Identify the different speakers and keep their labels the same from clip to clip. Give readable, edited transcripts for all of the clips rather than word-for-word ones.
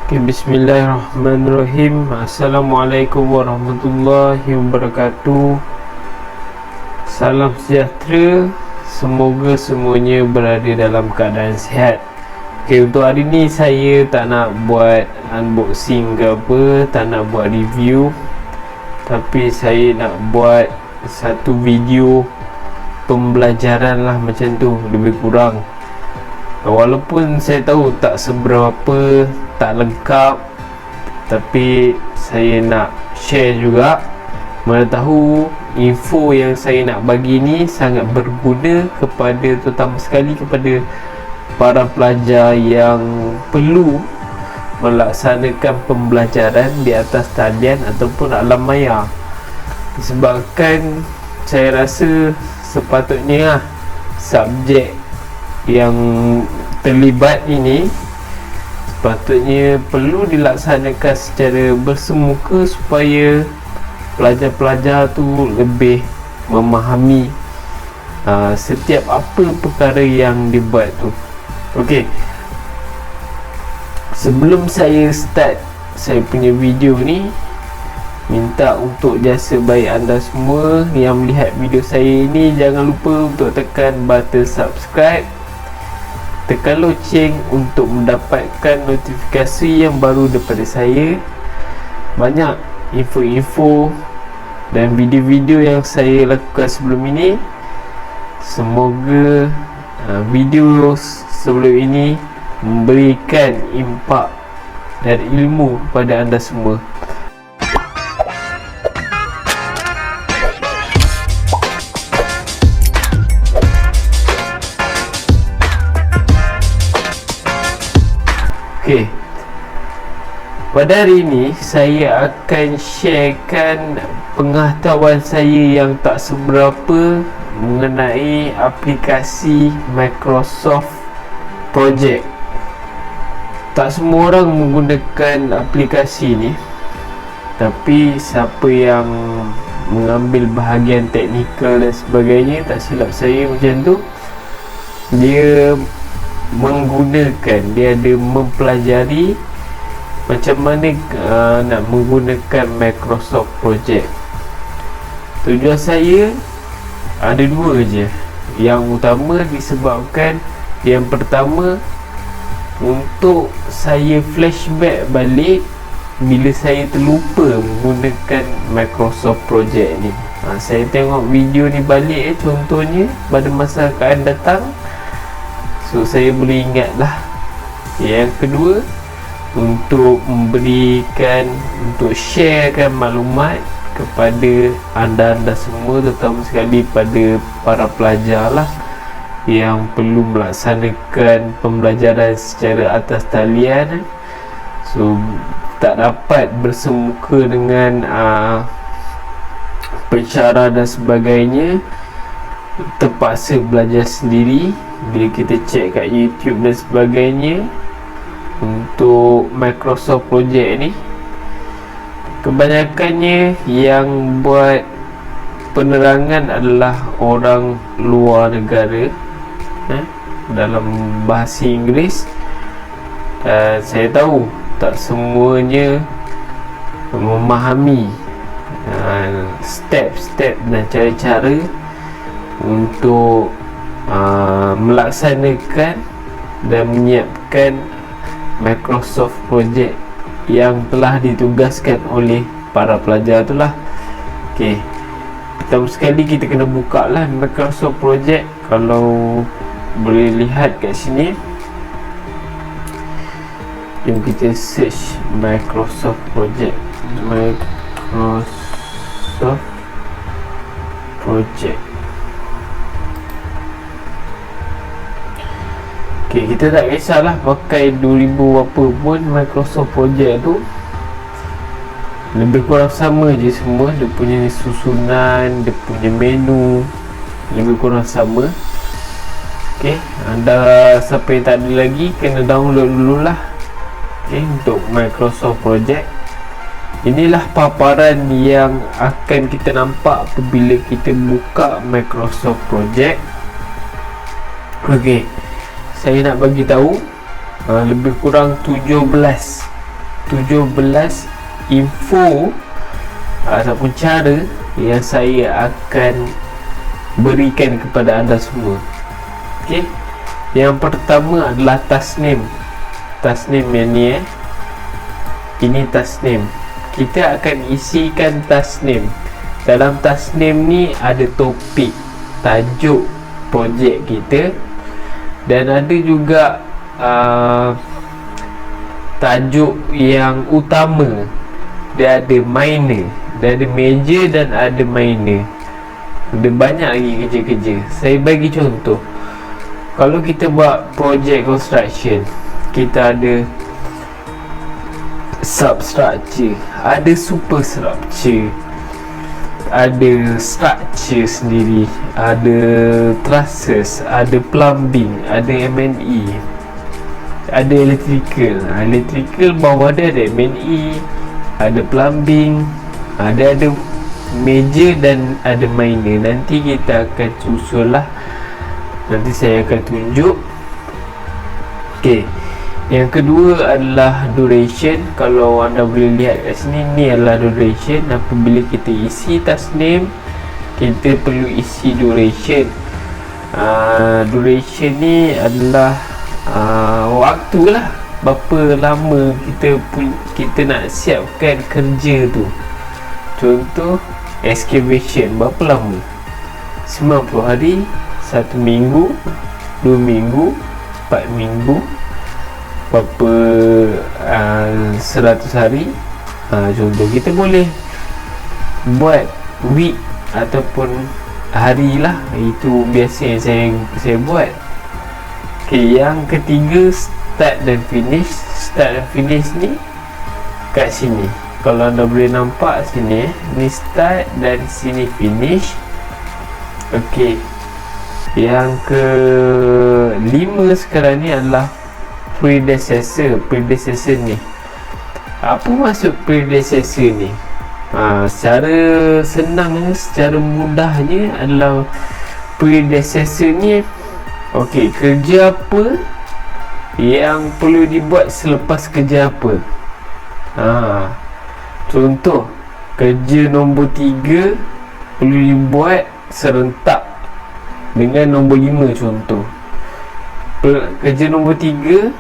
Speaker 1: Okay, bismillahirrahmanirrahim. Assalamualaikum warahmatullahi wabarakatuh. Salam sejahtera. Semoga semuanya berada dalam keadaan sihat. Okay, untuk hari ni saya tak nak buat unboxing ke apa, tak nak buat review, tapi saya nak buat satu video pembelajaran lah, macam tu lebih kurang. Walaupun saya tahu tak seberapa, tak lengkap, tapi saya nak share juga. Mana tahu info yang saya nak bagi ni sangat berguna kepada, terutama sekali kepada para pelajar yang perlu melaksanakan pembelajaran di atas talian ataupun alam maya. Disebabkan saya rasa sepatutnya subjek yang terlibat ini sepatutnya perlu dilaksanakan secara bersemuka supaya pelajar-pelajar tu lebih memahami setiap apa perkara yang dibuat tu. Okey, sebelum saya start saya punya video ni, minta untuk jasa baik anda semua yang melihat video saya ini, jangan lupa untuk tekan button subscribe, tekan loceng untuk mendapatkan notifikasi yang baru daripada saya. Banyak info-info dan video-video yang saya lakukan sebelum ini. Semoga video sebelum ini memberikan impak dan ilmu kepada anda semua. Okay, pada hari ini saya akan sharekan pengetahuan saya yang tak seberapa mengenai aplikasi Microsoft Project. Tak semua orang menggunakan aplikasi ni, tapi siapa yang mengambil bahagian teknikal dan sebagainya, tak silap saya macam tu, dia menggunakan, dia ada mempelajari macam mana nak menggunakan Microsoft Project. Tujuan saya ada dua je. Yang utama disebabkan, yang pertama untuk saya flashback balik bila saya terlupa menggunakan Microsoft Project ni. Saya tengok video ni balik contohnya pada masa akan datang, so saya boleh ingat lah. Yang kedua, untuk memberikan, untuk sharekan maklumat kepada anda semua, terutama sekali pada para pelajar lah yang perlu melaksanakan pembelajaran secara atas talian. So tak dapat bersemuka dengan pensyarah dan sebagainya, terpaksa belajar sendiri. Bila kita cek kat YouTube dan sebagainya untuk Microsoft Project ni, kebanyakannya yang buat penerangan adalah orang luar negara dalam bahasa Inggeris. Saya tahu tak semuanya memahami step-step dan cara-cara untuk melaksanakan dan menyiapkan Microsoft Project yang telah ditugaskan oleh para pelajar itulah. Okey, pertama sekali kita kena buka lah Microsoft Project. Kalau boleh lihat kat sini, jom kita search Microsoft Project. Microsoft Project. Okay, kita tak kisahlah pakai 2000 apa pun, Microsoft Project tu lebih kurang sama je semua. Dia punya susunan, dia punya menu lebih kurang sama. Okay, anda siapa yang tak ada lagi, kena download dululah. Okay, untuk Microsoft Project. Inilah paparan yang akan kita nampak apabila kita buka Microsoft Project. Okay, saya nak bagi tahu lebih kurang 17 17 info ataupun cara yang saya akan berikan kepada anda semua. Okey, yang pertama adalah task name. Task name yang ni ini task name. Kita akan isikan task name. Dalam task name ni ada topik, tajuk projek kita, dan ada juga tajuk yang utama. Dia ada minor, dia ada major dan ada minor. Ada banyak lagi kerja-kerja. Saya bagi contoh. Kalau kita buat project construction, kita ada substructure, ada superstructure, ada structure sendiri, ada trusses, ada plumbing, ada M&E, ada electrical. Electrical bawah dia ada M&E, ada plumbing, ada major dan ada minor. Nanti kita akan susul lah, nanti saya akan tunjuk. Okey, yang kedua adalah duration. Kalau anda boleh lihat kat sini, ni adalah duration. Apabila kita isi task name, kita perlu isi duration. Duration ni adalah waktu lah, berapa lama kita nak siapkan kerja tu. Contoh excavation, berapa lama? 90 hari, 1 minggu, 2 minggu, 4 minggu, berapa 100 hari. Contoh kita boleh buat week ataupun hari lah. Itu biasa yang saya buat. Okay, yang ketiga start dan finish. Start dan finish ni kat sini, kalau anda boleh nampak sini, ni start dan sini finish. Okey, yang kelima sekarang ni adalah predecessor. Predecessor ni, apa maksud predecessor ni? Secara senang, secara mudahnya adalah predecessor ni, okey, kerja apa yang perlu dibuat selepas kerja apa. Contoh, kerja nombor 3 perlu dibuat serentak dengan nombor 5 contoh. Kerja nombor 3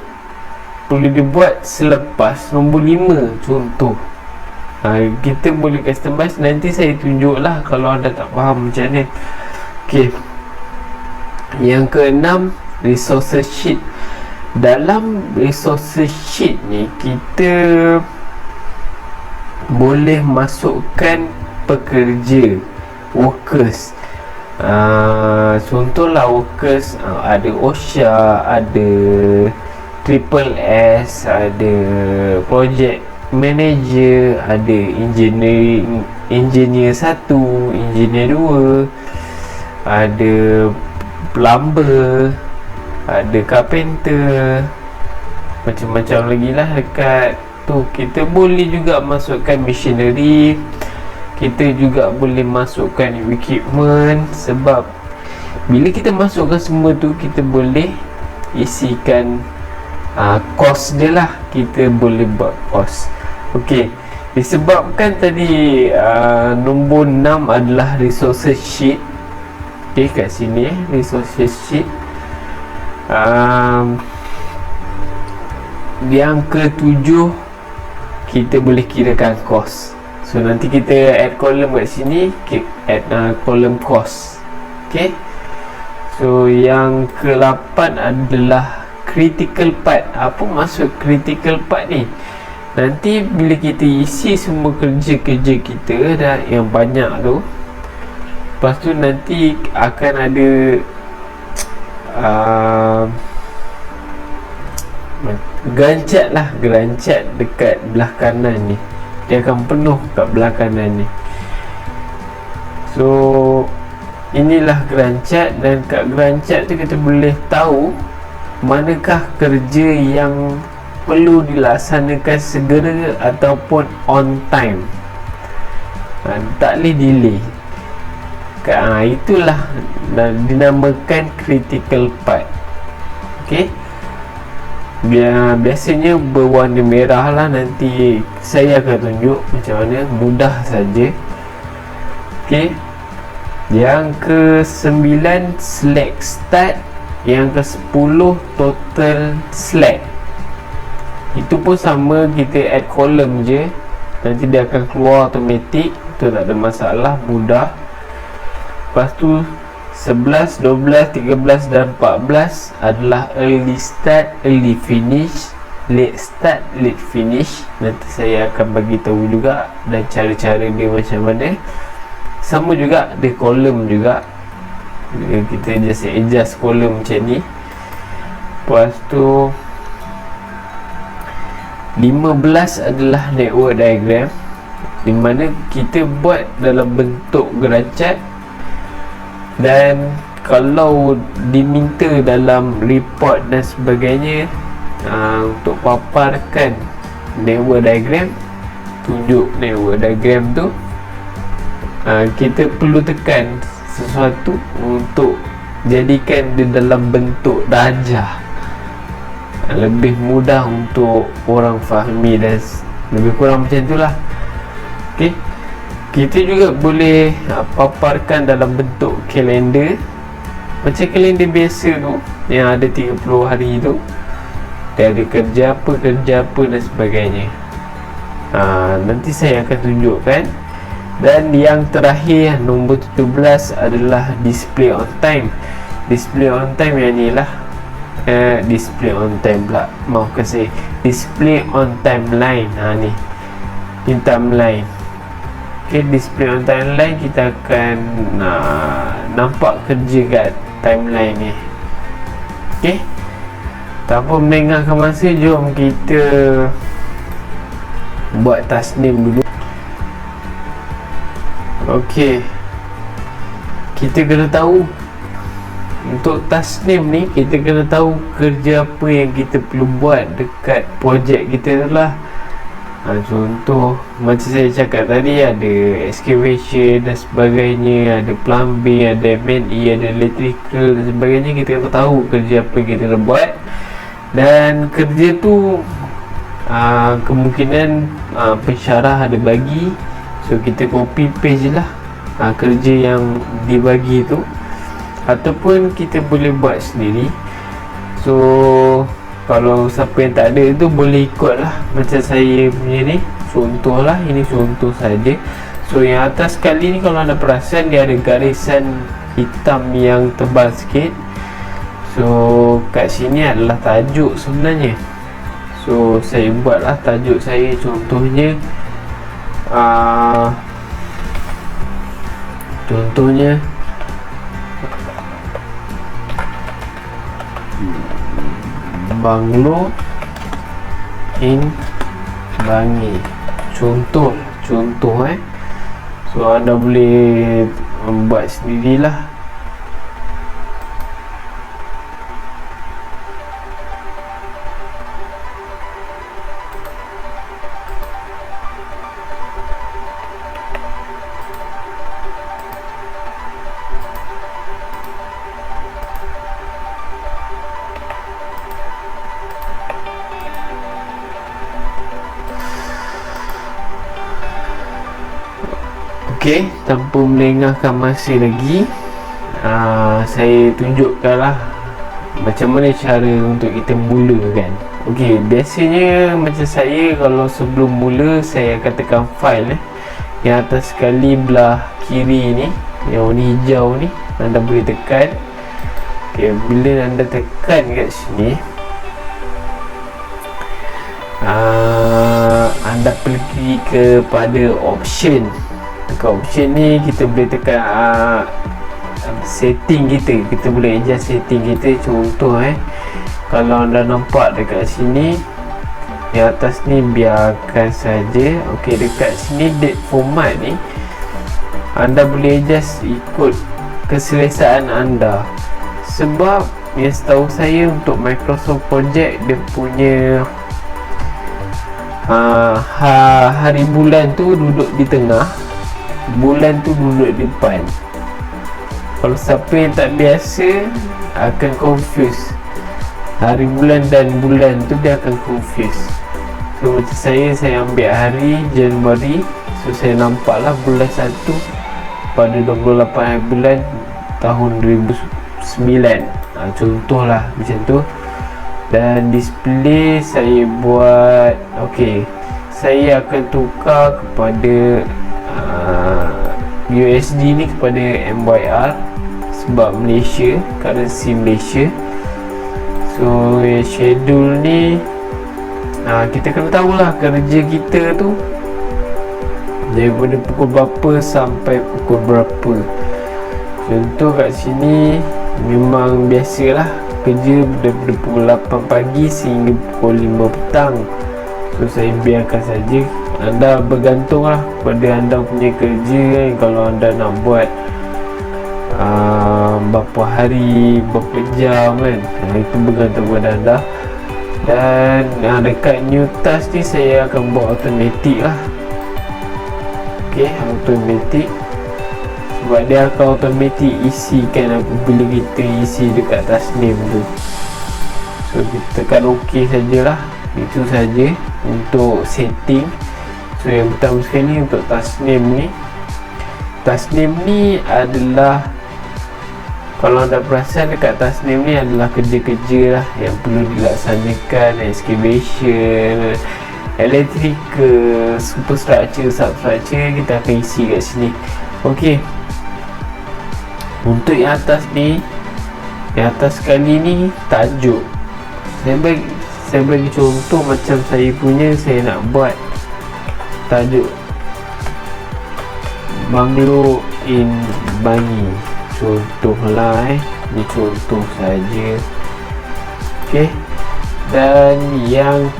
Speaker 1: perlu dibuat selepas nombor 5 contoh. Kita boleh customize. Nanti saya tunjuk lah kalau anda tak faham macam ni. Okay, yang keenam, resources sheet. Dalam resources sheet ni, kita boleh masukkan pekerja, workers. Contohlah workers, ada OSHA, ada Triple S, ada project manager, ada engineer 1, engineer 2, ada plumber, ada carpenter, macam-macam lagi lah dekat tu. Kita boleh juga masukkan machinery, kita juga boleh masukkan equipment. Sebab bila kita masukkan semua tu, kita boleh isikan cost dia lah. Kita boleh buat cost. Okey, disebabkan tadi nombor 6 adalah resources sheet. Okey, kat sini resources sheet. Yang ke-7, kita boleh kirakan cost. So nanti kita add column kat sini, add column cost. Okay, so yang ke-8 adalah critical part. Apa maksud critical part ni? Nanti bila kita isi semua kerja-kerja kita dah yang banyak tu, lepas tu nanti akan ada gerancat lah, gerancat dekat belah kanan ni. Dia akan penuh kat belah kanan ni. So inilah gerancat, dan kat gerancat tu kita boleh tahu manakah kerja yang perlu dilaksanakan segera ataupun on time. Tak boleh delay. Itulah dinamakan critical part. Okay, biasanya berwarna merah lah. Nanti saya akan tunjuk macam mana, mudah saja. ok, yang ke-9 select start, yang ke-10 total select. Itu pun sama, kita add column je, nanti dia akan keluar automatic. Itu tak ada masalah, mudah. Lepas tu 11, 12, 13 dan 14 adalah early start, early finish, late start, late finish. Nanti saya akan bagi tahu juga dan cara-cara dia macam mana. Sama juga ada kolom juga, kita just adjust kolom macam ni. Lepas tu 15 adalah network diagram, di mana kita buat dalam bentuk gerancat. Dan kalau diminta dalam report dan sebagainya, untuk paparkan network diagram, tunjuk network diagram tu, kita perlu tekan sesuatu untuk jadikan dia dalam bentuk darjah, lebih mudah untuk orang fahami dan lebih kurang macam tu lah. ok, kita juga boleh paparkan dalam bentuk kalender, macam kalender biasa tu yang ada 30 hari tu, dia ada kerja apa dan sebagainya. Nanti saya akan tunjukkan. Dan yang terakhir, nombor 17 adalah display on time. Display on time yang ni lah, display on time pula, maafkan saya, display on timeline. Ni timeline. ok, display on timeline, kita akan nampak kerja kat timeline ni. ok, tanpa melengahkan masa, jom kita buat tasnim dulu. ok, kita kena tahu untuk tasnim ni, kita kena tahu kerja apa yang kita perlu buat dekat projek kita tu lah. Contoh macam saya cakap tadi, ada excavation dan sebagainya, ada plumbing, ada M&E, ada electrical dan sebagainya. Kita kena tahu kerja apa yang kita nak buat. Dan kerja tu kemungkinan pensyarah ada bagi, so kita copy paste je lah kerja yang dibagi tu, ataupun kita boleh buat sendiri. So kalau siapa yang tak ada tu boleh ikut lah macam saya punya ni. Contoh lah, ini contoh saja. So yang atas sekali ni, kalau anda perasan, dia ada garisan hitam yang tebal sikit. So kat sini adalah tajuk sebenarnya. So saya buatlah tajuk saya, contohnya Banglo in Bangi. Contoh so anda boleh buat sendirilah. ok, tanpa melengahkan masa lagi, saya tunjukkanlah macam mana cara untuk kita mulakan. ok, biasanya macam saya, kalau sebelum mula saya akan tekan file yang atas sekali belah kiri ni, yang warna hijau ni, anda boleh tekan. ok, bila anda tekan kat sini, anda pergi kepada option. Dekat option ni kita boleh tekan setting kita boleh adjust setting kita. Contoh kalau anda nampak dekat sini, di atas ni biarkan saja. ok, dekat sini date format ni anda boleh adjust ikut keselesaan anda. Sebab yang setahu saya, untuk Microsoft Project, dia punya hari bulan tu duduk di tengah, bulan tu duduk di depan. Kalau siapa yang tak biasa akan confuse. hari bulan dan bulan tu dia akan confuse. So macam saya ambil hari Januari, so saya nampak lah bulan 1 pada 28 hari bulan tahun 2009. Contohlah macam tu. Dan display saya buat okey, saya akan tukar kepada USD ni kepada MYR sebab Malaysia, currency Malaysia. So schedule ni kita kena tahulah kerja kita tu daripada pukul berapa sampai pukul berapa. Contoh kat sini memang biasalah kerja daripada pukul 8 pagi sehingga pukul 5 petang. So saya biarkan saja. Anda bergantung lah pada anda punya kerja kan. Kalau anda nak buat berapa hari, berapa jam kan, itu bergantung pada anda. Dan dekat new task ni saya akan buat automatic lah. Ok, automatic sebab dia akan automatic isikan apabila kita isi dekat task name tu. So kita tekan ok sajalah. Itu saja untuk setting. So yang pertama sekali untuk task name ni, task name ni adalah, kalau anda perasan dekat task name ni adalah kerja-kerja lah yang perlu dilaksanakan, excavation, electrical, superstructure, substructure, kita akan isi kat sini. ok, untuk yang atas ni, yang atas sekali ni tajuk, saya bagi contoh macam saya punya. Saya nak buat tajuk Banglo in Bangi, contohlah ni contoh saja. ok, dan yang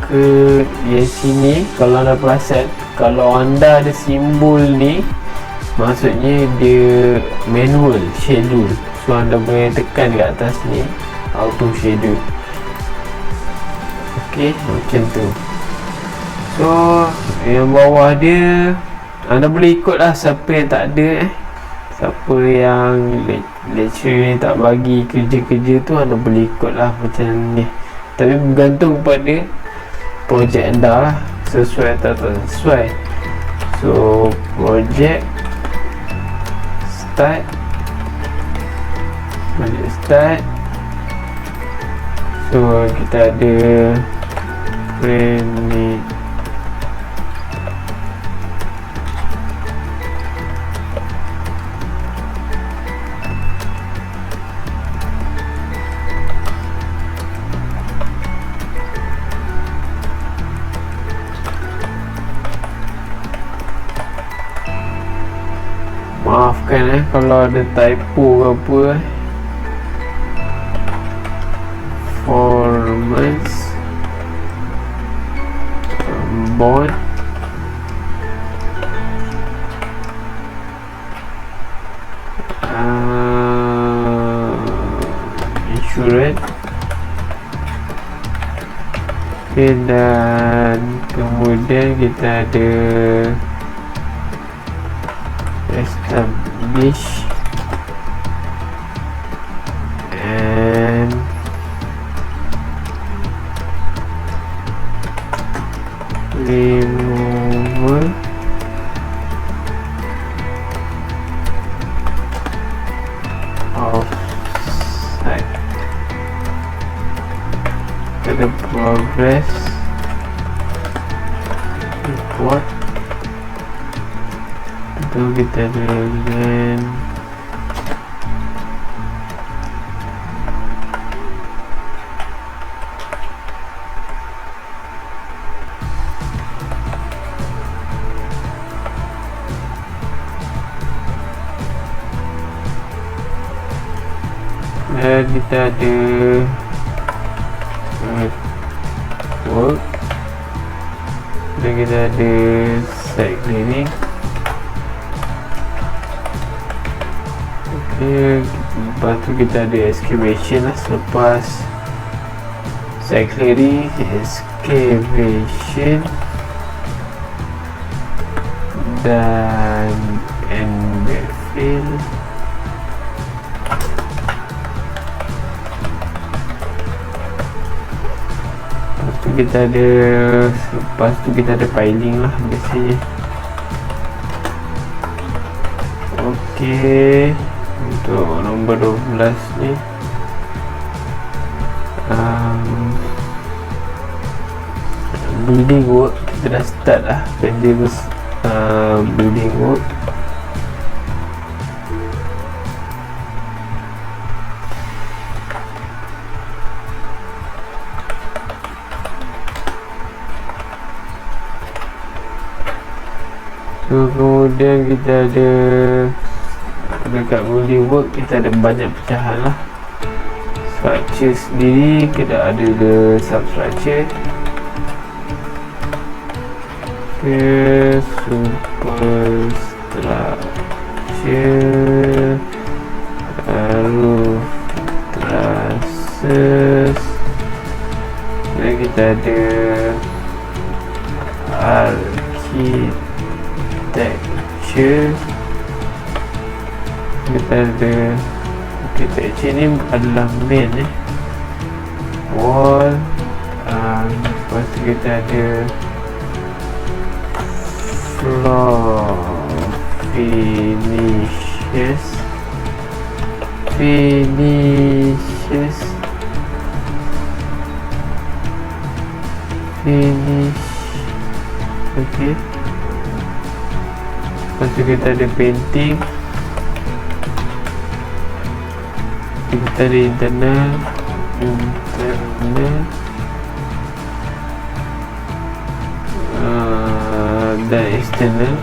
Speaker 1: sini, kalau anda perasan, kalau anda ada simbol ni, maksudnya dia manual schedule. So anda boleh tekan di atas ni auto schedule. ok, macam tu. So yang bawah dia anda boleh ikut lah siapa yang tak ada siapa yang lecturer ni tak bagi kerja-kerja tu, anda boleh ikut lah macam ni. Tapi bergantung pada projek anda lah, sesuai atau tak sesuai. So projek start, projek start. So kita ada friend. Maafkan kalau ada typo ke apa. 4 months bond insurance. Okay, dan kemudian kita ada establish and removal of site. The progress report. Itu kita dengan dan kita ada work, dan kita ada site cleaning. Okay, lepas tu kita ada excavation lah. Selepas site clearing, excavation dan backfill. kita ada, lepas tu kita ada piling lah biasanya. Okey, untuk nombor 12 ni building work. Kita dah start lah kerja building work. So, kemudian kita ada dekat building work, kita ada banyak pecahan lah. Structure sendiri kita ada substructure, superstructure, roof trusses, dan kita ada architecture. Kita ada architecture ni adalah main wall. Lepas tu kita ada floor finishes finish. Okey. Lepas tu kita ada painting. Kita ada internal dan external.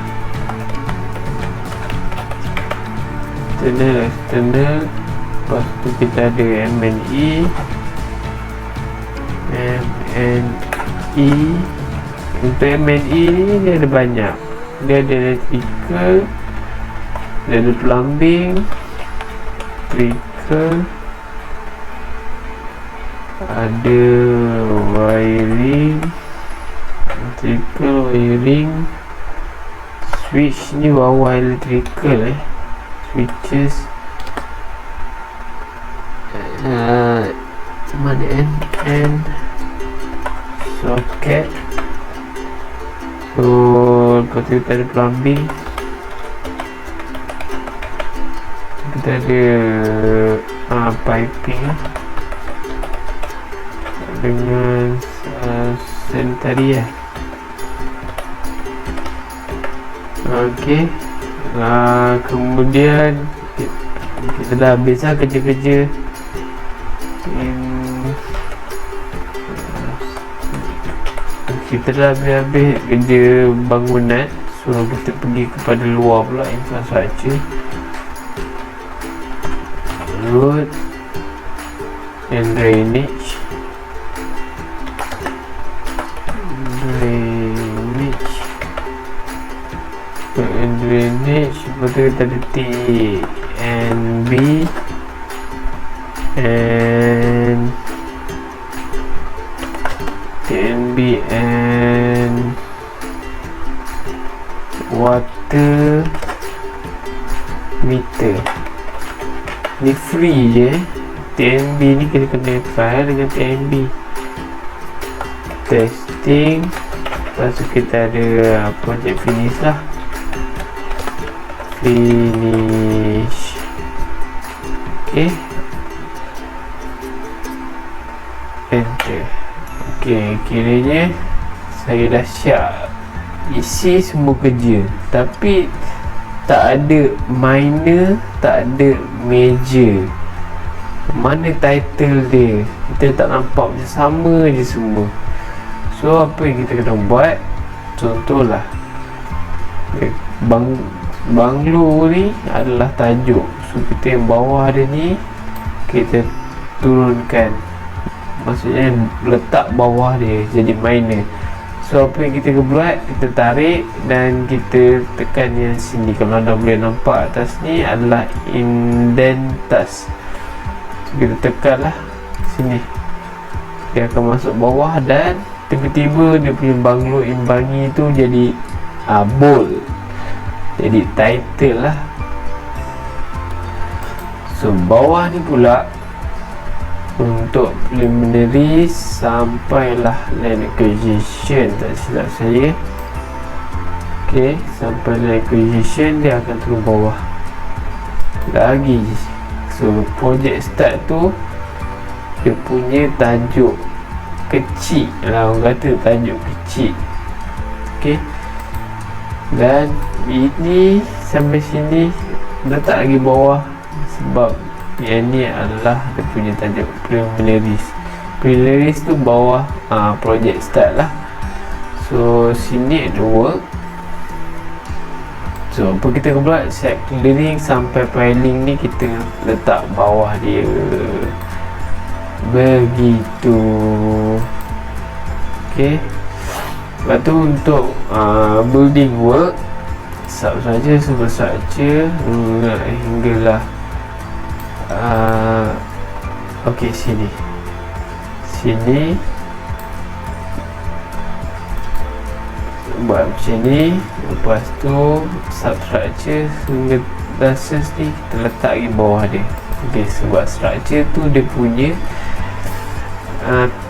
Speaker 1: Lepas tu kita ada M&E. Untuk M&E ni dia ada banyak. Dia ada electrical, dia ada plumbing, electrical, ada wiring, electrical, wiring, switch ni bawah electrical switches, mana and socket. So lepas tu kita ada plumbing, kita ada piping dengan sanitary Okey. Kemudian kita dah habis lah kerja-kerja kita dah habis kerja bangunan. So kita pergi kepada luar pula, infrastructure, road and drainage. Lepas tu kita ada T and B and water meter. Ni free je. TNB ni kita kena file dengan TNB. Testing. Lepas tu kita ada project finish lah. Finish. Okay. Enter. Okay, kiranya saya dah siap isi semua kerja, tapi tak ada minor, tak ada major. Mana title dia? Kita tak nampak, macam sama je semua. So apa yang kita kena buat? Contohlah banglo ni adalah tajuk. So kita yang bawah dia ni kita turunkan, maksudnya letak bawah dia jadi minor. So apa yang kita buat, kita tarik dan kita tekan yang sini. Kalau anda boleh nampak atas ni adalah indentas. So kita tekan lah sini, dia akan masuk bawah dan tiba-tiba dia punya banglo imbangi tu jadi bold, jadi title lah. So bawah ni pula untuk preliminary sampailah land acquisition, tak silap saya. ok, sampai land acquisition dia akan turun bawah lagi. So project start tu dia punya tajuk kecil lah, orang kata tajuk kecil. ok, dan ini sampai sini letak lagi bawah sebab yang ni adalah dia punya tajuk preliminaries. Preliminaries tu bawah project start lah. So sini ada work. So apa kita akan buat, set clearing sampai filing ni kita letak bawah dia begitu. ok, lepas tu untuk building work sub saja sebab saja hinggalah ok, sini buat macam ni. Lepas tu substructure hingga dasar ni kita letak di bawah dia. ok, sebab structure tu dia punya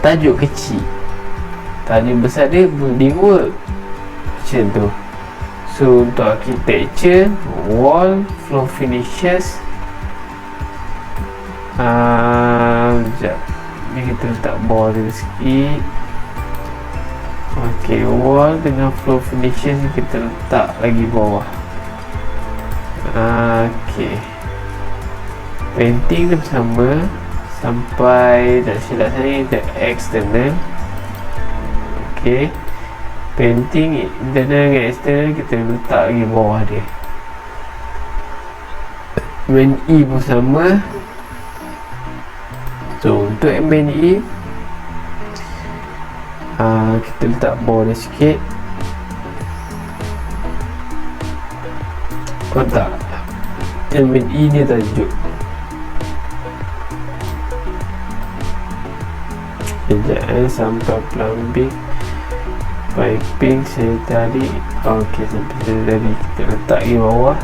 Speaker 1: tajuk kecil, tajuk besar dia building work macam tu. So untuk architecture, wall, floor finishes, sekejap ni kita letak bawah dia sikit. ok, wall dengan floor finishes kita letak lagi bawah. ok, painting dia sama sampai tak silap saya kita external. ok, painting internal dengan external kita letak lagi bawah dia. main E pun sama. So untuk main E kita letak bawah dia sikit. Oh tak, main E ni tajuk. Sekejap sampai plumbing, piping, sanitary. ok, sampai sanitary kita letak di bawah.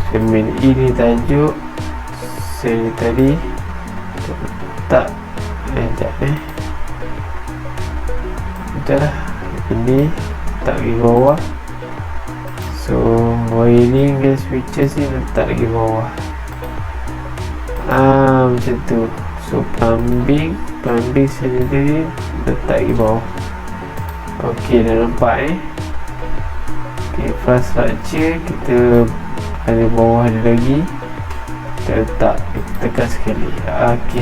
Speaker 1: So main E ni tajuk, sanitary kita letak. Sekejap betul lah, ini letak di bawah. So wiring dan switches ni letak di bawah. Macam tu. So plumbing sanitary letak di bawah. ok, dah nampak ok, infrastructure kita ada bawah dia lagi, kita letak, kita tekan sekali. ok,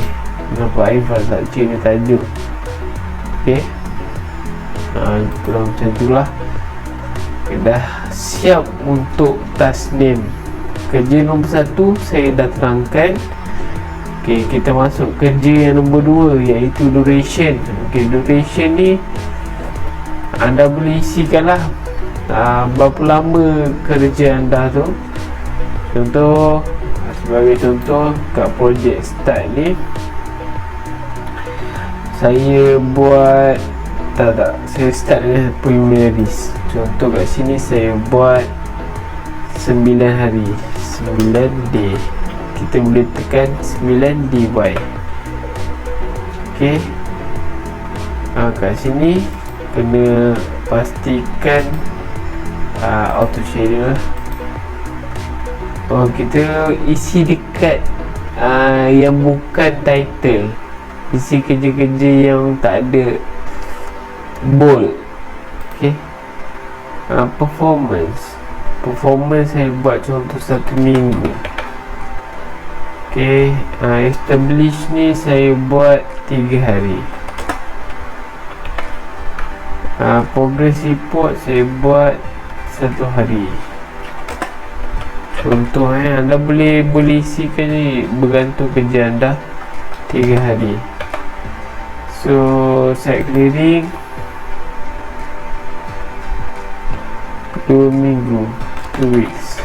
Speaker 1: nampak infrastructure ni tajuk. ok, kurang macam tu lah. dah siap untuk task name. Kerja nombor 1 saya dah terangkan. ok, kita masuk kerja yang nombor 2 iaitu duration. ok, duration ni anda boleh isikan lah berapa lama kerja anda tu. Contoh, sebagai contoh kat project start ni saya buat saya start dengan preliminaries. Contoh kat sini saya buat 9 hari, 9 day. Kita boleh tekan 9 dy. ok, kat sini kena pastikan auto schedule. Kita isi dekat yang bukan title, isi kerja-kerja yang tak ada bold. ok, performance saya buat contoh 1 minggu. ok, establish ni saya buat 3 hari. Progress report saya buat 1 hari. Contoh anda boleh isikan ni bergantung kerja anda 3 hari. So site clearing 2 minggu, 2 weeks.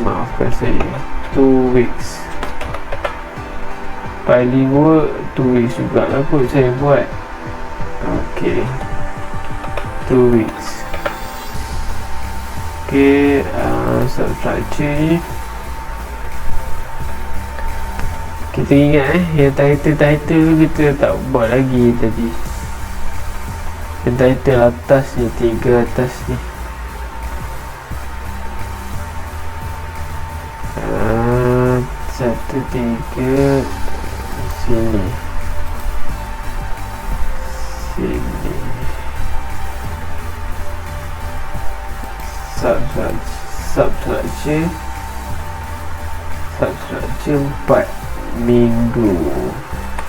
Speaker 1: Maafkan saya, 2 weeks. Filing work 2 weeks juga lah kot saya buat. ok, 2 weeks. ok, substructure ni Kita ingat yang title kita tak buat lagi tadi. Yang title atas ni, 3 atas ni. Satu, 3 sini. Sini. Substructure 4 minggu.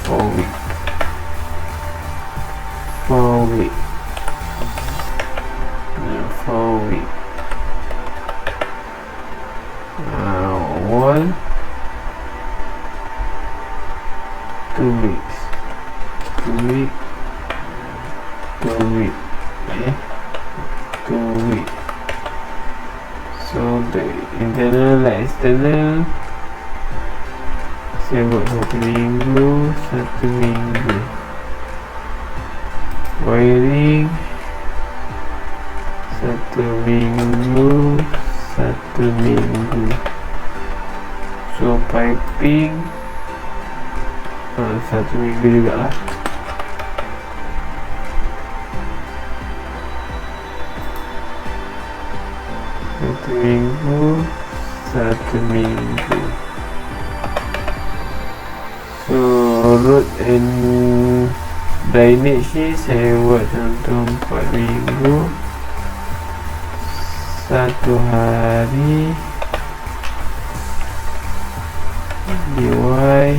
Speaker 1: 4 week. 4 week. 4 week. One 2 weeks. 2 week. 2 week. 2 week. So the internal dan external saya buat 1 minggu. Wiring 1 minggu. So piping 1 minggu juga lah. Satu minggu. So road and drainage ni saya buat contoh 4 minggu. 1 hari. DY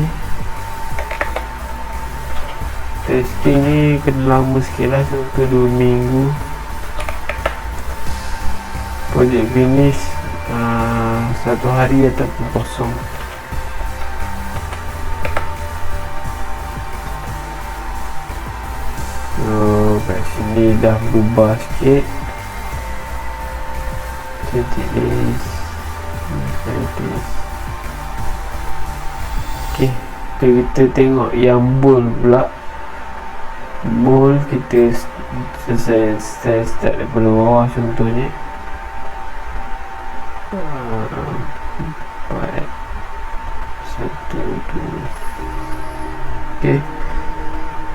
Speaker 1: testing ni kena lama sikit lah, contoh 2 minggu. Project finish 1 hari ataupun kosong. So kat sini dah berubah sikit. 20 days. Okay, kita tengok yang bowl pula. Bowl kita selesai start daripada bawah contohnya. 4 1 2. Okay,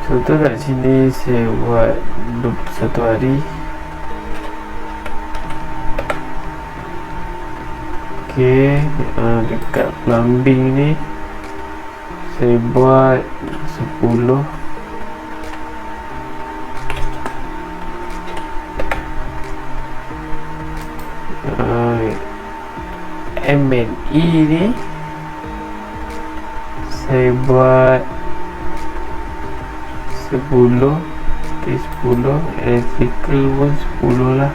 Speaker 1: contoh kat sini saya buat 21 hari. Okay, dekat plumbing ni saya buat 10. M&E ni saya buat 10. Okay, 10. Electrical pun 10 lah.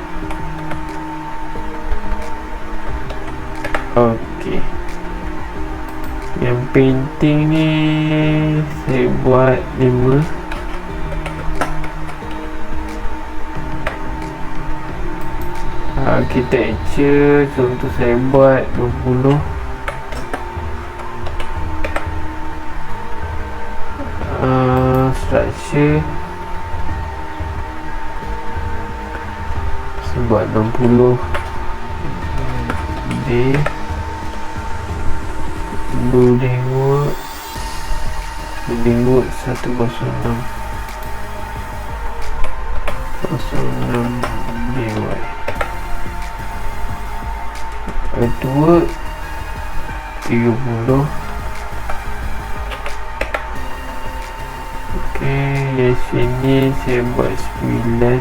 Speaker 1: Okay, yang painting ni saya buat 5. Architecture contoh saya buat 20. Structure saya buat 60. D building work 106 DY. Artwork 30. Okay, yang sini saya buat 9.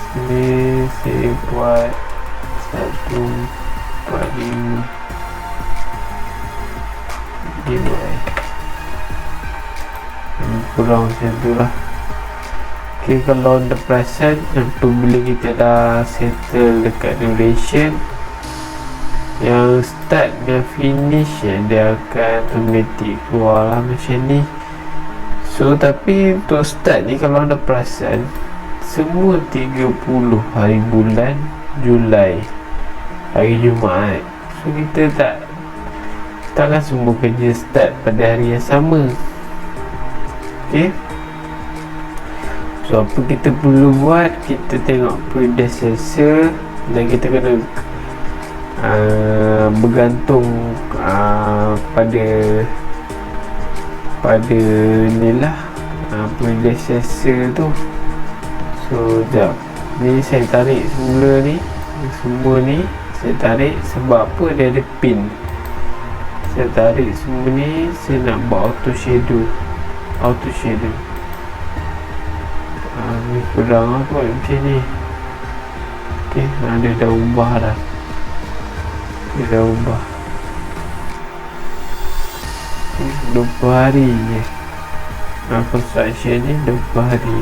Speaker 1: Sini saya buat 145 DY. Kurang macam tu lah. Okay, kalau anda perasan apabila kita dah settle dekat duration, yang start dan finish dia akan automatic keluar lah macam ni. So tapi untuk start ni kalau anda perasan semua 30 hari bulan Julai, hari Jumaat. So kita takkan semua kerja start pada hari yang sama. Okay, so apa kita perlu buat, kita tengok predecessor dan kita kena bergantung pada ni lah predecessor tu. So jap, ni saya tarik semula ni, semua ni saya tarik sebab apa? Dia ada pin. Saya tarik semua ni, saya nak buat auto shadow. Ni kurang kot macam ni. Ok, dia dah ubah dah. Dia dah ubah 20 hari je. Construction ni 20 hari.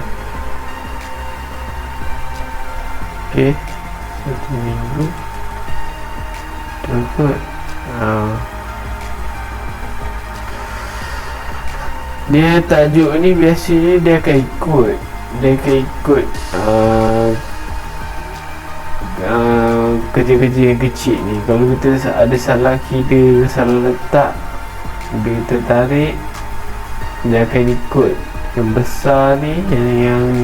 Speaker 1: Ok, 1 minggu. Betul kot. Dia tajuk ni biasanya dia akan ikut kerja-kerja yang kecil ni. Kalau kita ada salah kira, salah letak, bila kita tarik, dia akan ikut. Yang besar ni,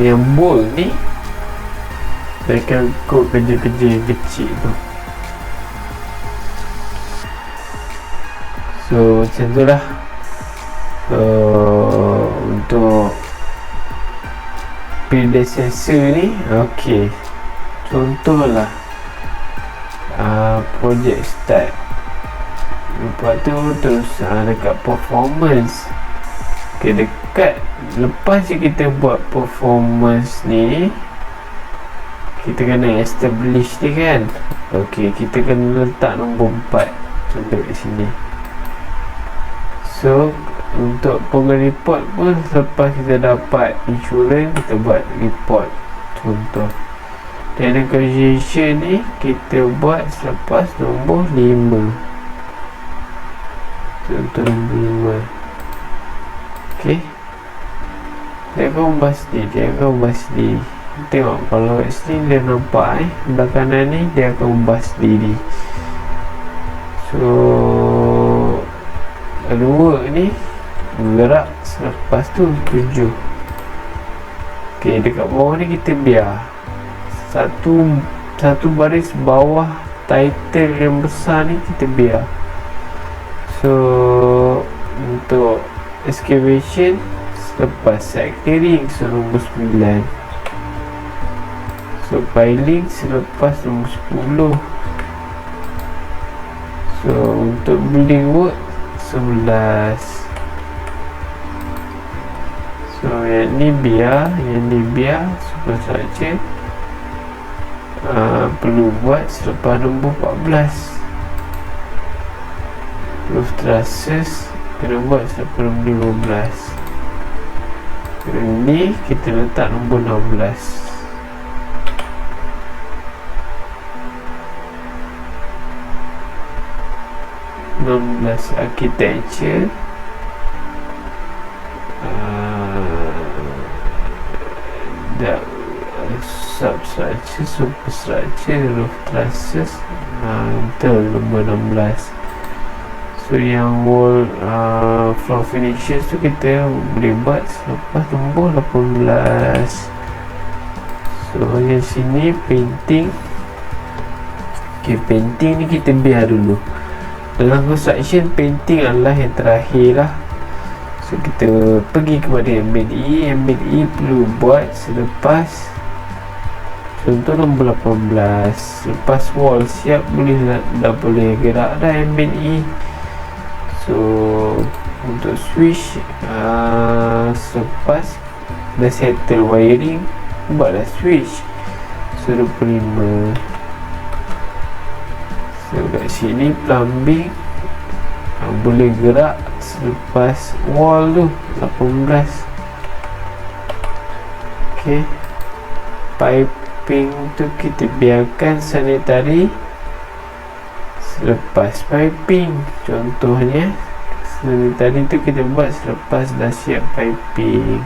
Speaker 1: yang bold ni, dia akan ikut kerja-kerja yang kecil tu. So macam tu lah. Untuk predecessor ni, ok, contohlah project start, lepas tu terus dekat performance. Ok, dekat lepas je kita buat performance ni, kita kena establish ni kan. Ok, kita kena letak nombor 4 contoh kat sini. So untuk program report pun, selepas kita dapat insurans, kita buat report contoh. Dan negotiation ni kita buat selepas nombor 5, contoh nombor 5. ok, dia akan ubah sendiri, tengok kalau kat sini dia nampak belah kanan ni, dia akan ubah sendiri. So dua ni gerak selepas tu 7. ok, dekat bawah ni kita biar satu baris bawah title yang besar ni kita biar. So untuk excavation selepas site clearing, so nombor 9. So piling selepas nombor 10. So untuk building work 11. So yang ni biar superstructure perlu buat selepas nombor 14. Roof trusses kena buat selepas nombor 15. Ini kita letak nombor 16. Architecture substructure, superstructure, roof trusses, betul nombor 16. So yang wall floor finishes tu kita boleh buat selepas nombor 18. So yang sini painting. Ok, painting ni kita biar dulu. Dalam construction, painting adalah yang terakhir lah. So kita pergi kepada MBDE perlu buat selepas contoh nombor 18. Lepas wall siap, dah boleh gerak dah MBDE. So untuk switch selepas dah settle wiring, buatlah switch. So 25. So kat sini plumbing boleh gerak selepas wall tu 18. ok, piping tu kita biarkan sanitary selepas piping. Contohnya sanitary tu kita buat selepas dah siap piping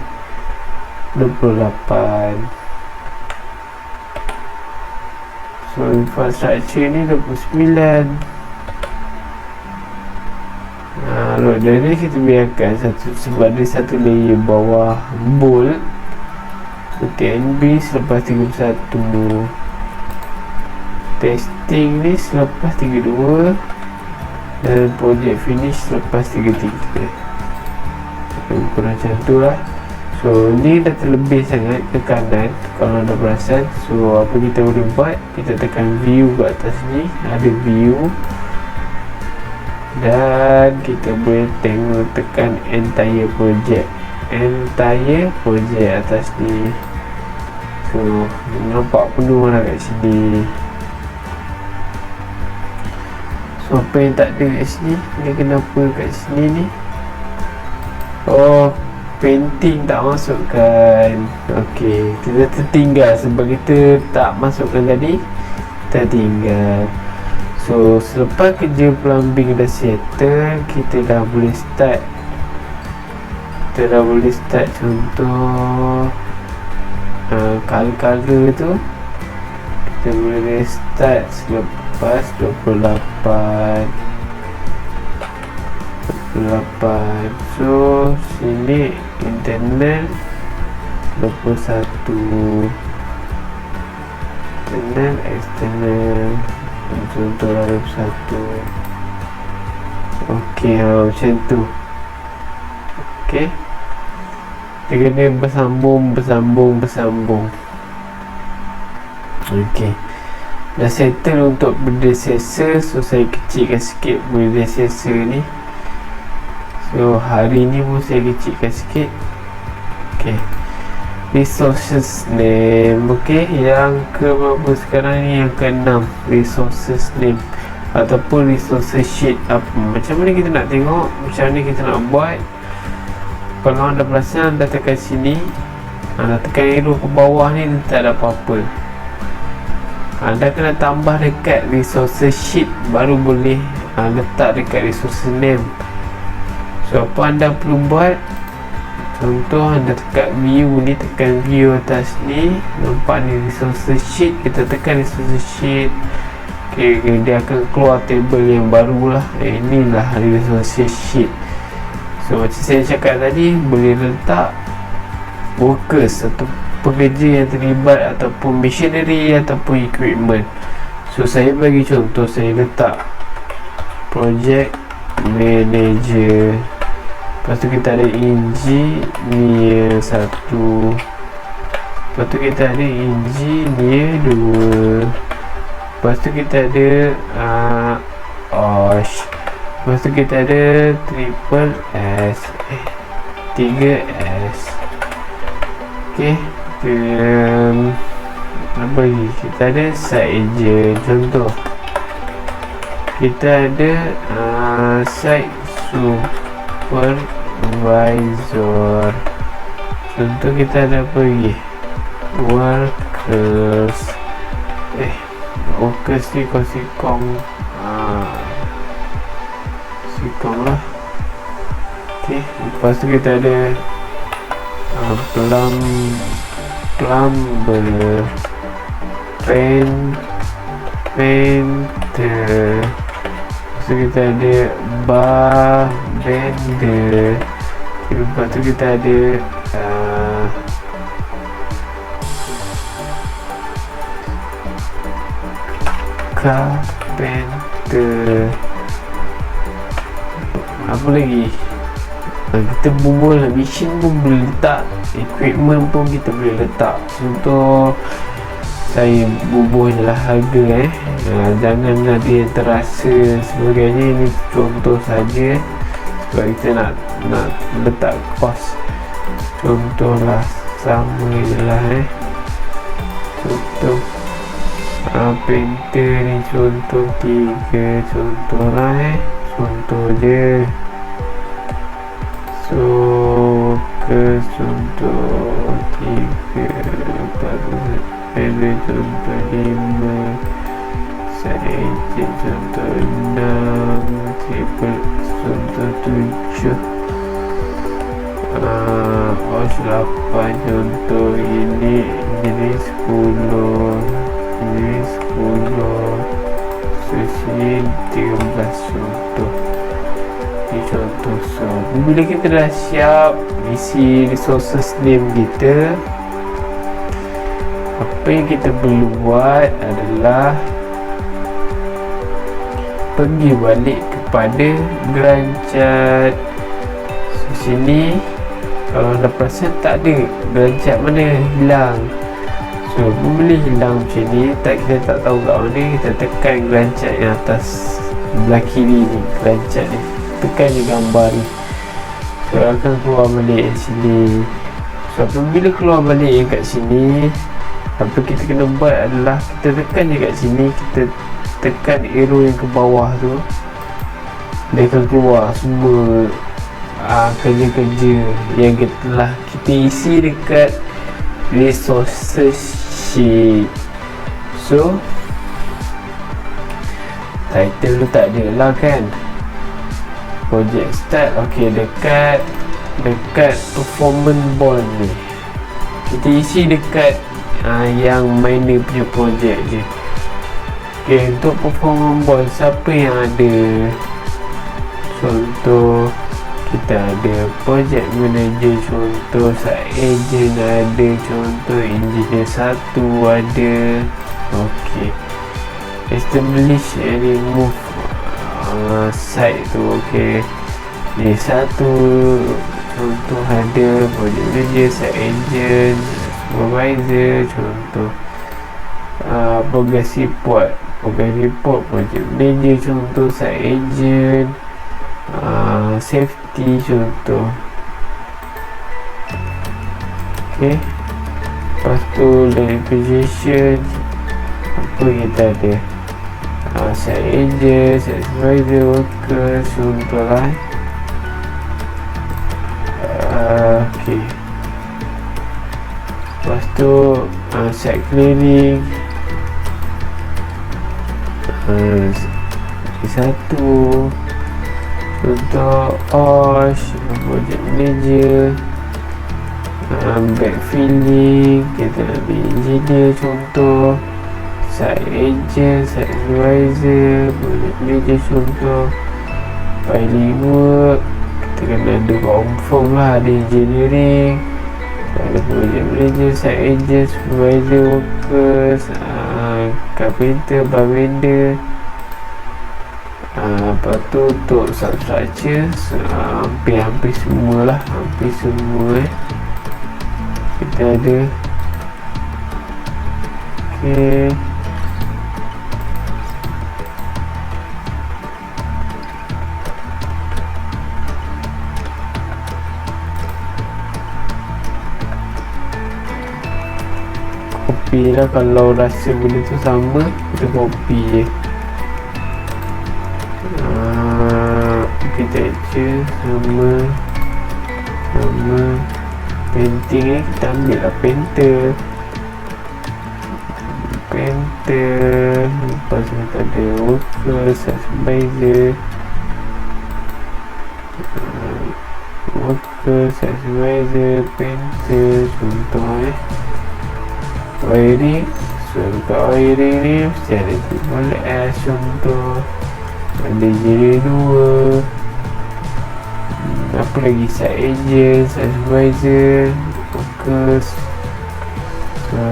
Speaker 1: 28. So infrastructure ni 29. Loader ni kita biarkan sebab dia satu layer bawah bolt. So TNB selepas 31. testing ni selepas 32 dan project finish selepas 33. Kurang macam tu lah. So ni dah terlebih sangat ke kanan kalau anda perasan. So apa kita boleh buat, kita tekan view kat atas ni, ada view, dan kita boleh tengok tekan entire project atas ni. So nampak penuh lah kat sini. So apa yang tak ada kat sini ni, kenapa kat sini ni? Oh, painting tak masukkan. Okey, kita tertinggal sebab kita tak masukkan tadi, tertinggal. So selepas kerja plumbing dah settle, kita dah boleh start. Contoh color tu kita boleh start selepas 28. So sini internal 21, internal external contoh 21. Okey, macam tu. Okey, dia kena bersambung. Okey, dah settle untuk benda sensor. So saya kecilkan sikit benda sensor ni. So hari ni pun saya kecilkan sikit. Okey, resources name. Okey, yang ke berapa sekarang ni? Yang ke-6, resources name ataupun resources sheet. Macam mana kita nak tengok, macam mana kita nak buat? Kalau anda perasan, anda tekan sini, anda tekan arrow ke bawah ni, tak ada apa-apa. Anda kena tambah dekat resources sheet, baru boleh letak dekat resources name. So apa anda perlu buat, contoh anda tekan view ni, tekan view atas ni, nampak ni resources sheet, kita tekan resources sheet. Okay, dia akan keluar table yang baru lah. Inilah resources sheet. So macam saya cakap tadi, boleh letak workers atau pekerja yang terlibat, ataupun machinery ataupun equipment. So saya bagi contoh, saya letak project manager, lepas tu kita ada engineer 1, lepas tu kita ada engineer 2, lepas tu kita ada OSH, lepas tu kita ada triple S, 3S. Ok, apa lagi? Kita ada site agent. Contoh kita ada site supervisor. Contoh kita ada apa lagi? Workers. Workers ni kau sikong lah. Ok, lepas tu kita ada plumber, painter. Lepas tu kita ada bender. Lepas tu kita ada carpenter. Apa lagi? Kita bubuh lah, machine pun boleh letak, equipment pun kita boleh letak. Contoh saya bubuh je lah harga jangan ada yang terasa sebagainya. Ini contoh saja sebab kita nak letak kos. Contoh lah, sama je lah contoh painter ni contoh 3, contoh lah contoh je. So ke contoh 3, 4, contoh 5, saya contoh 6, triple contoh 7, 8 contoh ini 10, ini 10. So sini 13 contoh. Ini contoh. So bila kita dah siap isi resources name kita, apa yang kita perlu buat adalah pergi balik kepada Granchat. So, sini kalau anda perasan tak ada Granchat mana, hilang. So boleh hilang macam ni, kita tak tahu kat mana, kita tekan Granchat yang atas belah kiri ni, Granchat ni, tekan je gambar ni, so akan keluar balik sini. So apabila keluar balik yang kat sini, apa kita kena buat adalah kita tekan je kat sini, kita tekan arrow yang ke bawah tu, dia akan keluar semua kerja-kerja yang telah kita isi dekat resources sheet. So title tu tak ada lah kan, project start. Ok, dekat performance bond ni kita isi dekat yang minor punya project je. Ok, untuk performance bond siapa yang ada, contoh kita ada project manager, contoh site agent ada, contoh engineer 1 ada. Ok, establish and remove site tu. Ok, ni satu contoh ada project manager, site agent, supervisor, contoh progress report, project manager, contoh site agent, safety, contoh. Ok, lepas tu dari position apa kita ada, site agent, site supervisor, worker, contoh lah. Ok, lepas tu site clearing, satu contoh OSH, project manager, backfilling, kita ambil engineer, contoh site agent, site supervisor, project manager, contoh filing work, kita kena ada confirm lah, ada engineering, ada project manager, site agent, supervisor, workers, carpenter, bartender. Lepas tu untuk substructure, hampir semua lah, hampir semua kita ada. Ok, copy lah, kalau rasa benda tu sama kita copy je. Architecture sama painting ni kita ambil lah painter, lepas tu kita ada worker, supervisor, painter, contoh wiring. So untuk wiring ni mesti ada triple S, contoh ada engineer 2, apa lagi, site agent, site supervisor, workers. So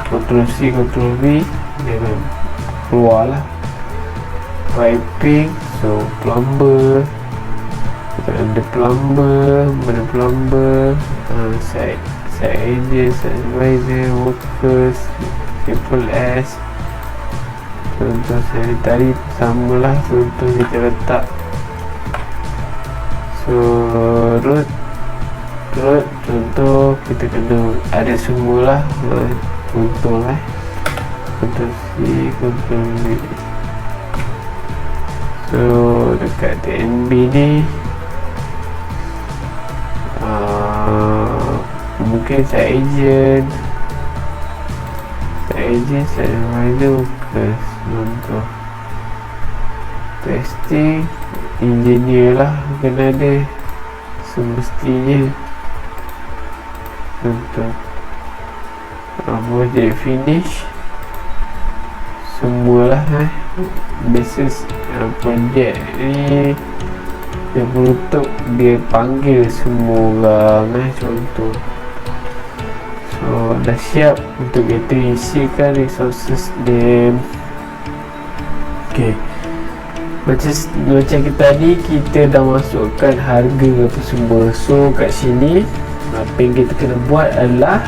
Speaker 1: Ctrl C, Ctrl V, dia akan keluar lah. Piping, so plumber, ada plumber, mana plumber, site agent, site supervisor, workers, triple S. Contoh sanitary sama lah, contoh kita letak. So road, contoh kita kena ada semua lah, contoh lah, contoh C, contoh V. So dekat TNB ni mungkin site agent, site supervisor, workers, contoh testing, engineer lah kena ada semestinya, contoh project finish semualah. Basis project ni dia menutup, dia panggil semua orang contoh. So dah siap untuk kita isikan resources name. Okay, macam kita tadi, kita dah masukkan harga apa semua. So kat sini apa yang kita kena buat adalah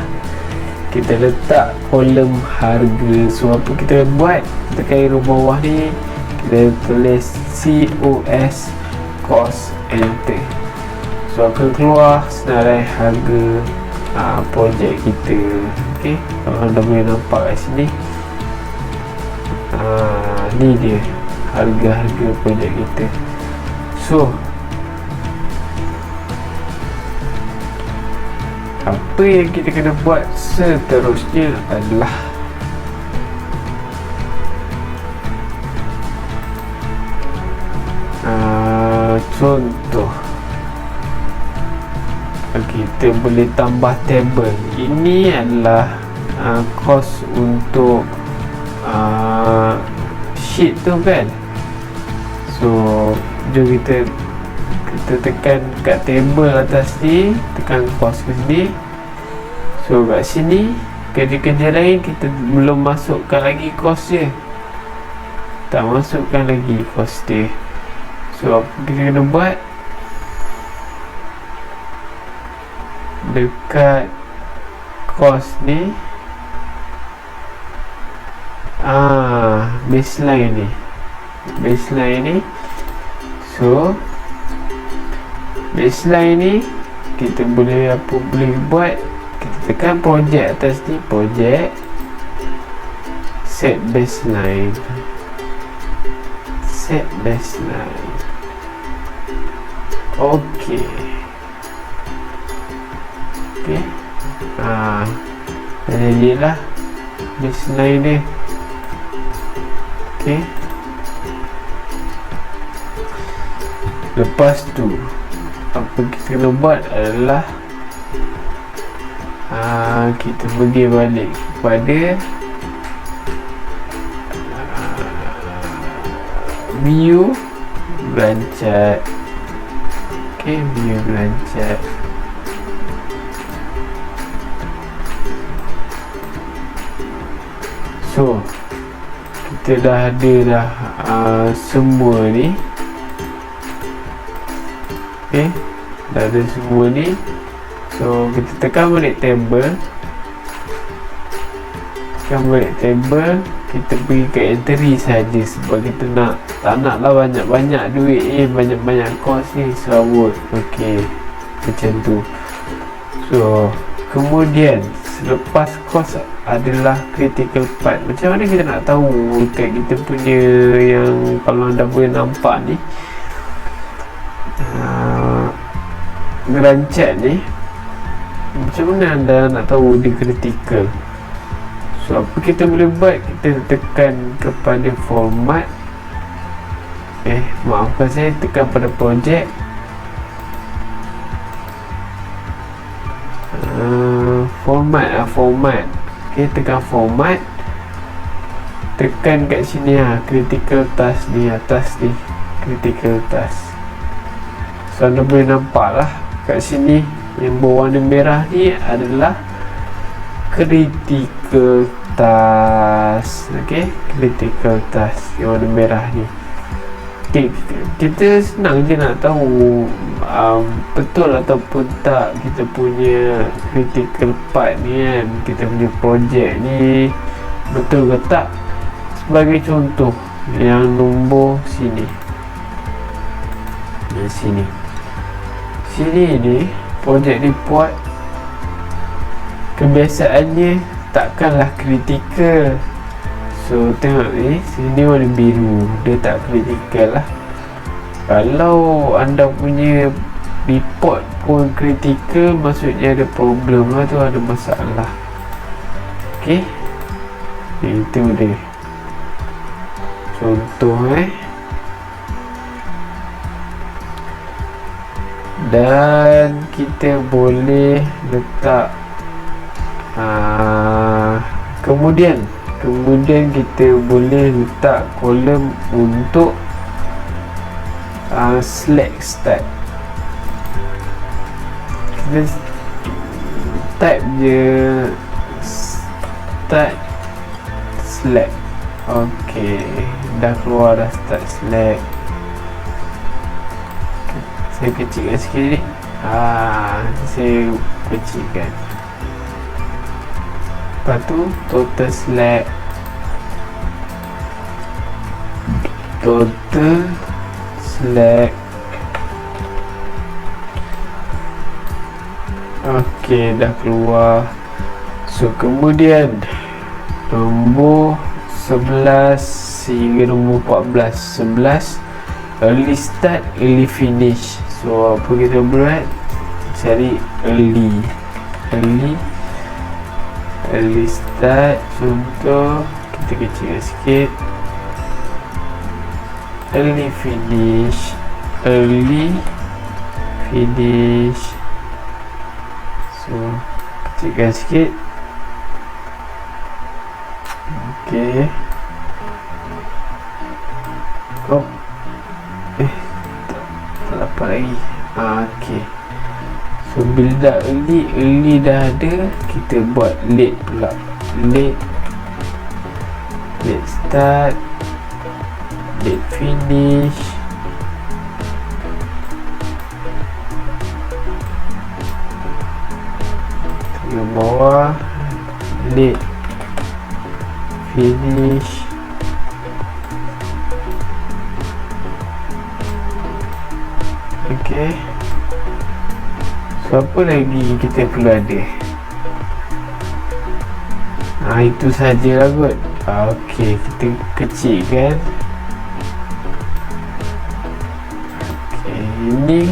Speaker 1: kita letak kolom harga. So apa kita buat, tekan arrow bawah ni, kita tulis COS, cost, enter. So akan keluar senarai harga projek kita. Okay, kalau anda boleh nampak kat sini, ni dia harga-harga projek kita. So apa yang kita kena buat seterusnya adalah contoh, kita boleh tambah table. Ini adalah kos untuk sheet tu kan. So jom kita tekan kat table atas ni, tekan kos ke sini. So kat sini kerja-kerja lain kita belum masukkan lagi kos dia, tak masukkan lagi kos dia. So apa kita kena buat, dekat kos ni, baseline ni. So baseline ni kita boleh buat, kita tekan projek atas ni, projek, set baseline. Okay, jadilah baseline dia. Okay, lepas tu apa kita kena buat adalah kita pergi balik kepada view Gantt. Okay, view Gantt. So kita dah ada semua ni. Okay, dah ada semua ni. So kita tekan balik table, kita pergi ke entry saja, sebab kita tak naklah banyak-banyak duit banyak-banyak kos ni serabut. Okay, macam tu. So kemudian selepas kos adalah critical part. Macam mana kita nak tahu kat kita punya, yang kalau anda boleh nampak ni, Gantt ni, macam mana anda nak tahu dia critical? So apa kita boleh buat, kita tekan kepada format, maafkan saya, tekan pada projek, format. Okay, tekan format, tekan kat sini critical task ni, atas ni critical task. So anda boleh nampak lah kat sini yang berwarna merah ni adalah critical task. Okay, critical task yang warna merah ni. Okay, kita senang je nak tahu betul ataupun tak kita punya critical part ni kan, kita punya projek ni betul ke tak. Sebagai contoh, yang nombor sini ni, projek report kebiasaannya takkanlah kritikal. So tengok ni, sini warna biru, dia tak kritikal lah. Kalau anda punya report pun kritikal, maksudnya ada problem lah tu, ada masalah. Okay, itu dia contoh dan kita boleh letak kemudian kita boleh letak kolom untuk select start. Kita type je start select. Okey, dah keluar dah start select. Saya kecilkan sikit ni. Saya kecilkan. Lepas tu total select. Total select. Okey, dah keluar. So kemudian nombor 11 hingga nombor 14. 11 early start, early finish. So apa kita buat? Cari early start. Contoh kita kecilkan sikit. Early finish. So kecilkan sikit. Okey. Tak dapat lagi. Okey. So bila dah early dah ada, kita buat late pula. Late start, late finish. Ke bawah, late finish. Okey. So apa lagi kita perlu ada? Itu sajalah kot. Okey, kita kecilkan. Okey, ini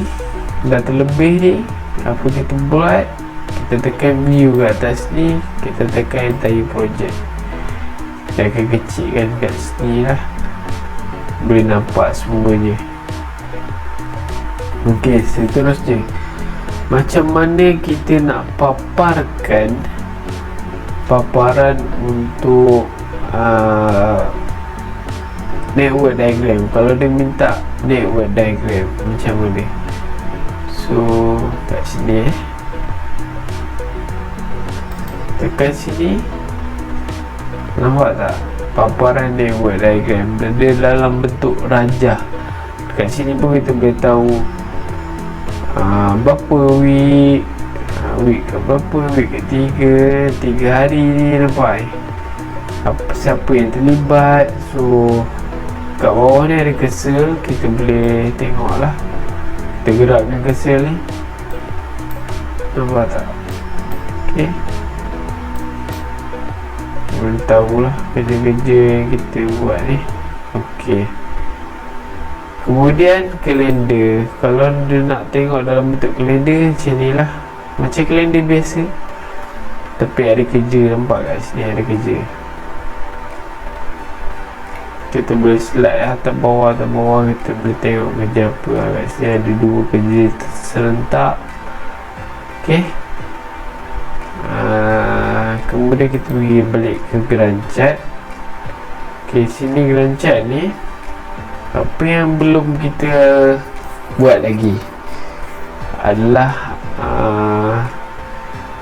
Speaker 1: dah terlebih ni. Apa kita buat? Kita tekan view kat atas ni, kita tekan entire project. Kita akan kecilkan kat sini lah. Boleh nampak semuanya. Okey, seterusnya macam mana kita nak paparkan paparan untuk network diagram. Kalau dia minta network diagram macam mana? So kat sini tekan sini, nampak tak paparan network diagram? Dia dalam bentuk rajah. Kat sini pun kita boleh tahu berapa week ke berapa, week ke 3 hari ni, nampak siapa yang terlibat. So kat bawah ni ada cursor, kita boleh tengok lah. Kita gerakkan cursor ni, nampak tak? Ok, boleh tahulah kerja-kerja yang kita buat ni. Ok, kemudian kalender. Kalau dia nak tengok dalam bentuk kalender macam ni lah, macam kalender biasa, tapi ada kerja. Nampak kat sini ada kerja. Kita boleh slide atas bawah kita boleh tengok kerja apa lah. Kat sini ada 2 kerja serentak. Ok, kemudian kita pergi balik ke Gantt. Ok, sini Gantt ni, apa yang belum kita buat lagi adalah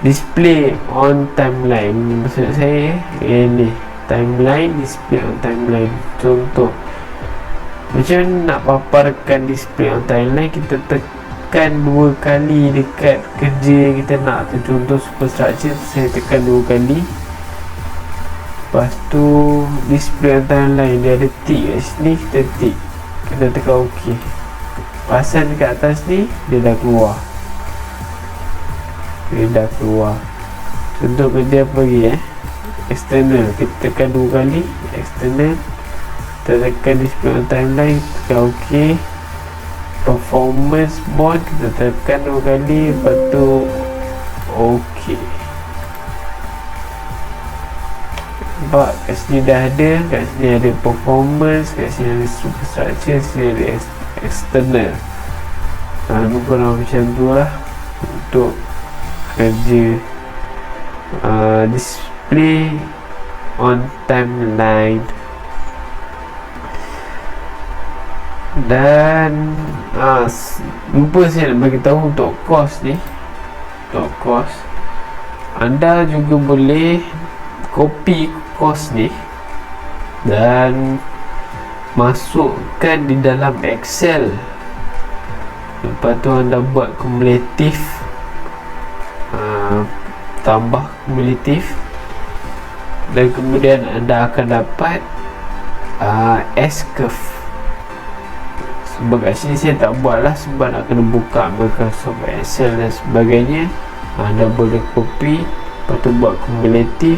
Speaker 1: display on timeline. Maksud saya ini timeline, display on timeline. Contoh macam mana nak paparkan display on timeline? Kita tekan 2 kali dekat kerja yang kita nak tu. Contoh superstructure, saya tekan 2 kali. Lepas tu display on timeline, dia ada tick kat sini, kita tick, kita tekan OK. Pasang dekat atas ni, dia dah keluar. Contoh kerja apa lagi external, kita tekan 2 kali external, kita tekan display on timeline, tekan OK. Performance board, kita tekan 2 kali, lepas tu OK. Nampak kat sini dah ada. Kat sini ada performance, kat sini ada superstructure, sini ada external. Lebih kurang macam tu lah untuk kerja display on timeline. Dan lupa saya nak bagi tahu untuk course ni. Untuk course, anda juga boleh copy course ni dan masukkan di dalam Excel. Lepas tu anda buat kumulatif, tambah kumulatif, dan kemudian anda akan dapat S-curve. Sebab kat sini saya tak buat lah, sebab nak kena buka Microsoft Excel dan sebagainya. Anda boleh copy, lepas tu buat kumulatif,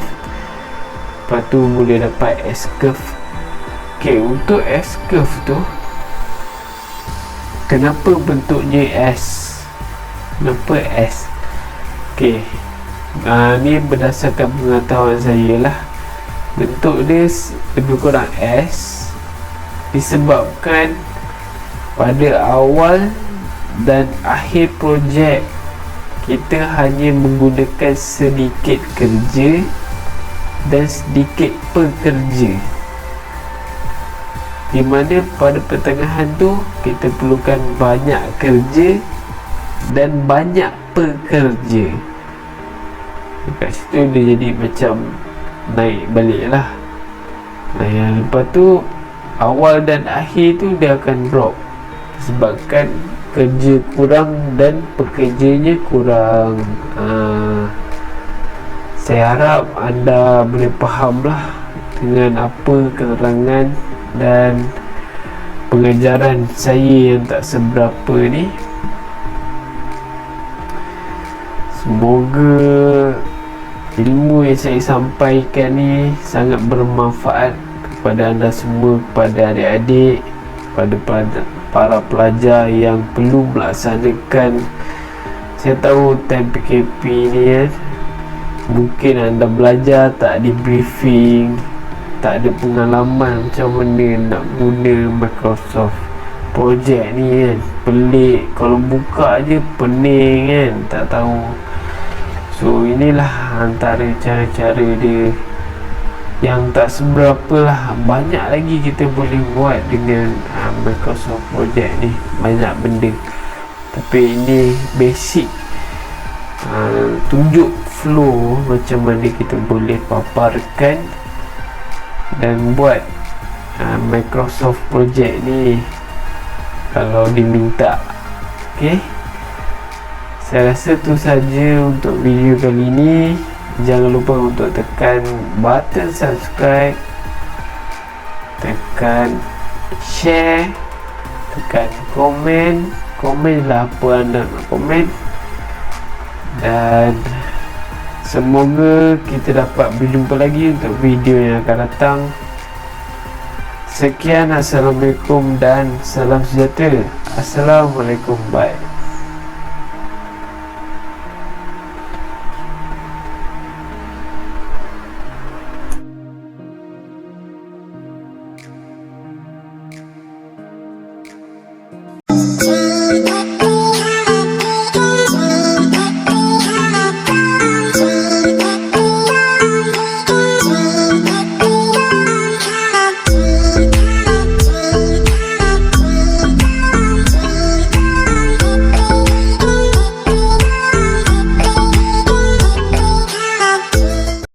Speaker 1: lepas tu boleh dapat S-curve. Ok, untuk S-curve tu, kenapa bentuknya S? Kenapa S? Ok, ni berdasarkan pengetahuan saya lah. Bentuk dia lebih kurang S disebabkan pada awal dan akhir projek kita hanya menggunakan sedikit kerja dan sedikit pekerja, di mana pada pertengahan tu kita perlukan banyak kerja dan banyak pekerja. Dekat situ dia jadi macam naik balik lah. Yang lepas tu awal dan akhir tu dia akan drop sebabkan kerja kurang dan pekerjanya kurang. Saya harap anda boleh faham lah dengan apa keterangan dan pengajaran saya yang tak seberapa ni. Semoga ilmu yang saya sampaikan ni sangat bermanfaat kepada anda semua, kepada adik-adik, kepada para pelajar yang perlu melaksanakan. Saya tahu time PKP ni kan, mungkin anda belajar tak di briefing, tak ada pengalaman macam mana nak guna Microsoft project ni kan. Pelik, kalau buka je pening kan, tak tahu. So inilah antara cara-cara dia yang tak seberapa lah. Banyak lagi kita boleh buat dengan Microsoft project ni, banyak benda. Tapi ini basic, tunjuk flow macam mana kita boleh paparkan dan buat Microsoft project ni kalau diminta. Ok, saya rasa tu saja untuk video kali ini. Jangan lupa untuk tekan button subscribe, tekan share, tekan komen. Komen lah apa anda nak komen. Dan semoga kita dapat berjumpa lagi untuk video yang akan datang. Sekian, Assalamualaikum dan salam sejahtera. Assalamualaikum, bye.